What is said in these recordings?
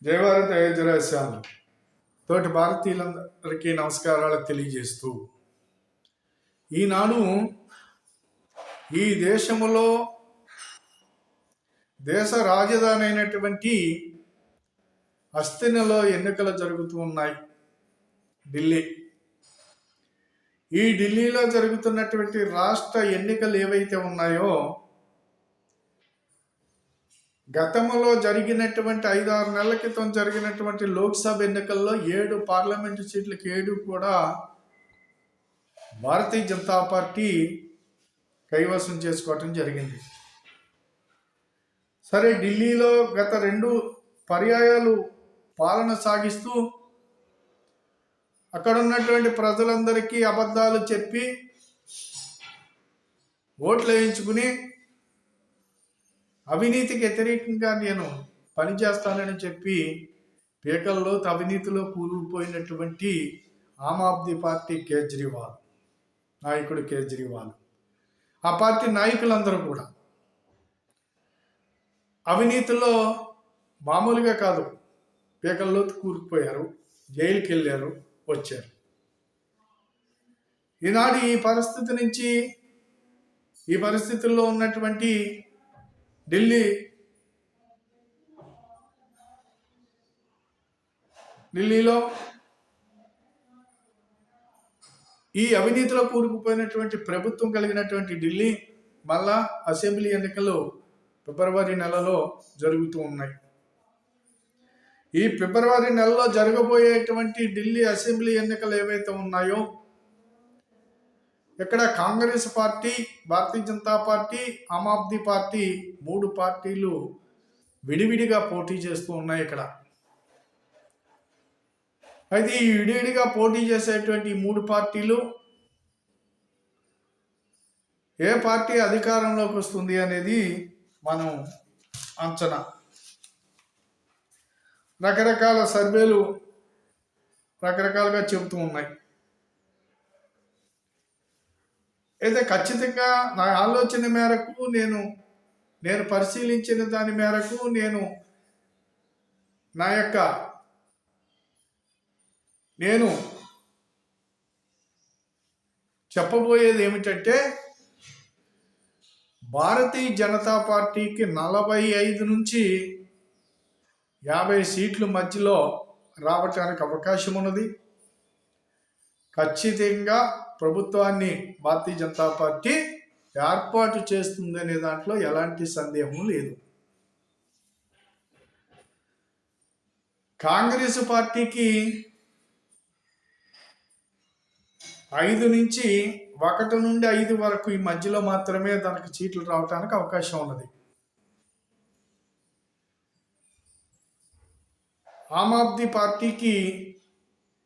జయవారత జయశ్యాములు తోటి భారతీయులందరికీ నమస్కారాలు తెలియజేస్తూ ఈనాడు ఈ దేశంలో దేశ రాజధాని అయినటువంటి హస్తినలో ఎన్నికలు జరుగుతూ ఉన్నాయి. ఈ ఢిల్లీలో జరుగుతున్నటువంటి రాష్ట్ర ఎన్నికలు ఏవైతే ఉన్నాయో గతంలో జరిగినటువంటి 5-6 నెలల క్రితం జరిగినటువంటి లోక్సభ ఎన్నికల్లో 7 పార్లమెంటు సీట్లకు 7 కూడా భారతీయ జనతా పార్టీ కైవసం చేసుకోవటం జరిగింది. సరే, ఢిల్లీలో గత 2 పర్యాయాలు పాలన సాగిస్తూ అక్కడ ఉన్నటువంటి ప్రజలందరికీ అబద్ధాలు చెప్పి ఓట్లు వేయించుకుని అవినీతికి వ్యతిరేకంగా నేను పనిచేస్తానని చెప్పి పీకల్లో అవినీతిలో కూలిపోయినటువంటి ఆమ్ ఆద్మీ పార్టీ నాయకుడు కేజ్రీవాల్, ఆ పార్టీ నాయకులందరూ కూడా అవినీతిలో మామూలుగా కాదు, పీకల్లో కూరుకుపోయారు, జైలుకి వెళ్ళారు, వచ్చారు. ఈనాడు ఈ పరిస్థితుల్లో ఉన్నటువంటి ఢిల్లీలో ఈ అవినీతిలో కూరుకుపోయినటువంటి ప్రభుత్వం కలిగినటువంటి ఢిల్లీ మళ్ళా అసెంబ్లీ ఎన్నికలు ఫిబ్రవరి నెలలో జరుగుతూ ఉన్నాయి. ఈ ఫిబ్రవరి నెలలో జరగబోయేటువంటి ఢిల్లీ అసెంబ్లీ ఎన్నికలు ఏవైతే ఉన్నాయో ఇక్కడ Congress party, Bharatiya Janata party, Aam Aadmi party 3 పార్టీలు విడివిడిగా పోటీ చేస్తూ ఉన్నాయి ఇక్కడ. అయితే ఈ విడివిడిగా పోటీ చేసేటువంటి 3 పార్టీలు ఏ పార్టీ అధికారంలోకి వస్తుంది అనేది మనం అంచనా. రకరకాల సర్వేలు రకరకాలుగా చెబుతూ ఉన్నాయి. అయితే ఖచ్చితంగా నా ఆలోచన మేరకు నేను పరిశీలించిన దాని మేరకు నేను చెప్పబోయేది ఏమిటంటే భారతీయ జనతా పార్టీకి 45 నుంచి 50 సీట్ల మధ్యలో రావటానికి అవకాశం ఉన్నది. ఖచ్చితంగా ప్రభుత్వాన్ని భారతీయ జనతా పార్టీ ఏర్పాటు చేస్తుందనే దాంట్లో ఎలాంటి సందేహం లేదు. కాంగ్రెస్ పార్టీకి 1 నుంచి 5 వరకు ఈ మధ్యలో మాత్రమే దానికి సీట్లు రావడానికి అవకాశం ఉన్నది. ఆమ్ ఆద్మీ పార్టీకి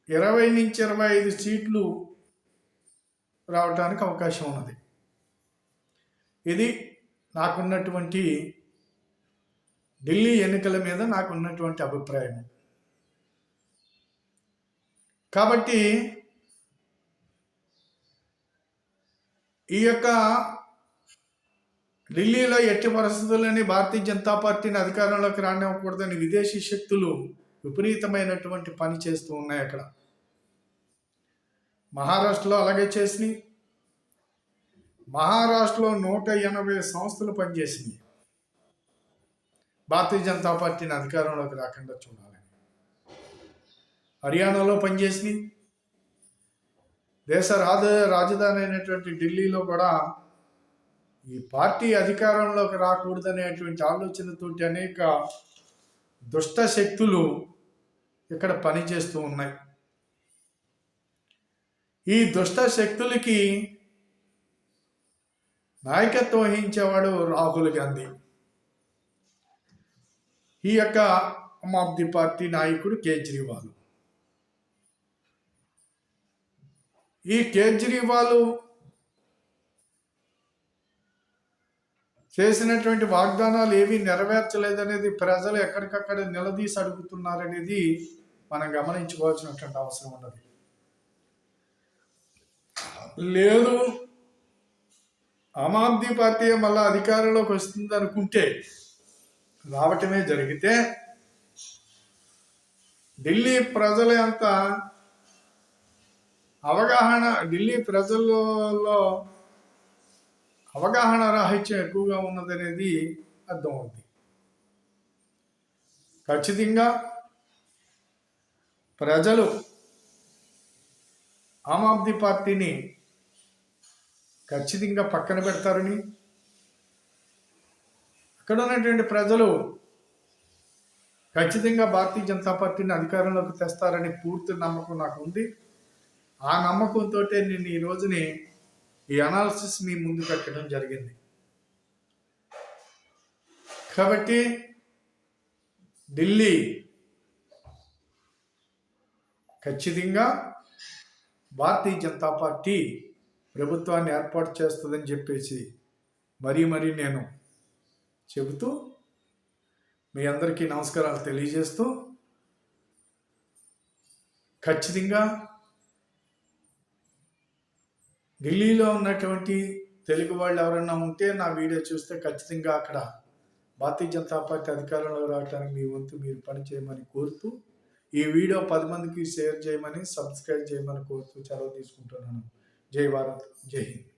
20 నుంచి 25 సీట్లు రావడానికి అవకాశం ఉన్నది. ఇది నాకున్నటువంటి ఢిల్లీ ఎన్నికల మీద నాకున్నటువంటి అభిప్రాయం. కాబట్టి ఈ యొక్క ఢిల్లీలో ఎట్టి పరిస్థితుల్లోని భారతీయ జనతా పార్టీని అధికారంలోకి రానివ్వకూడదని విదేశీ శక్తులు విపరీతమైనటువంటి పని చేస్తూ ఉన్నాయి. అక్కడ మహారాష్ట్రలో అలాగే చేసినాయి. మహారాష్ట్రలో 180 సంస్థలు పనిచేసినాయి భారతీయ జనతా పార్టీని అధికారంలోకి రాకుండా చూడాలని. హర్యానాలో పనిచేసినాయి. దేశ రాజధాని అయినటువంటి ఢిల్లీలో కూడా ఈ పార్టీ అధికారంలోకి రాకూడదనేటువంటి ఆలోచనతోటి అనేక దుష్ట శక్తులు ఇక్కడ పనిచేస్తూ ఉన్నాయి. ఈ దుష్ట శక్తులకి నాయకత్వం వహించేవాడు రాహుల్ గాంధీ, ఈ యొక్క ఆమ్ ఆద్మీ పార్టీ నాయకుడు కేజ్రీవాల్. ఈ కేజ్రీవాల్ చేసినటువంటి వాగ్దానాలు ఏవి నెరవేర్చలేదనేది ప్రజలు ఎక్కడికక్కడ నిలదీసి అడుగుతున్నారనేది మనం గమనించుకోవాల్సినటువంటి అవసరం ఉన్నది. లేదు, ఆమ్ ఆద్మీ పార్టీ మళ్ళీ అధికారంలోకి వస్తుంది అనుకుంటే రావటమే జరిగితే ఢిల్లీ ప్రజల ఎంత ఢిల్లీ ప్రజల్లో అవగాహన రాహిత్యం ఎక్కువగా ఉన్నదనేది అర్థమవుతుంది. ఖచ్చితంగా ప్రజలు ఆమ్ ఆద్మీ పార్టీని ఖచ్చితంగా పక్కన పెడతారని, అక్కడ ఉన్నటువంటి ప్రజలు ఖచ్చితంగా భారతీయ జనతా పార్టీని అధికారంలోకి తెస్తారని పూర్తి నమ్మకం నాకు ఉంది. ఆ నమ్మకంతో నేను ఈ రోజుని ఈ అనాలిసిస్ మీ ముందు పెట్టడం జరిగింది. కాబట్టి ఢిల్లీ ఖచ్చితంగా భారతీయ జనతా పార్టీ ప్రభుత్వాన్ని ఏర్పాటు చేస్తుందని చెప్పేసి మరీ నేను చెబుతూ మీ అందరికీ నమస్కారాలు తెలియజేస్తూ, ఖచ్చితంగా ఢిల్లీలో ఉన్నటువంటి తెలుగు వాళ్ళు ఎవరైనా ఉంటే నా వీడియో చూస్తే ఖచ్చితంగా అక్కడ భారతీయ జనతా పార్టీ అధికారంలో రావడానికి మీ వంతు మీరు పని చేయమని కోరుతూ, ఈ వీడియో 10 మందికి షేర్ చేయమని, సబ్స్క్రైబ్ చేయమని కోరుతూ సెలవు తీసుకుంటున్నాను. జై భారత్, జై హింద్.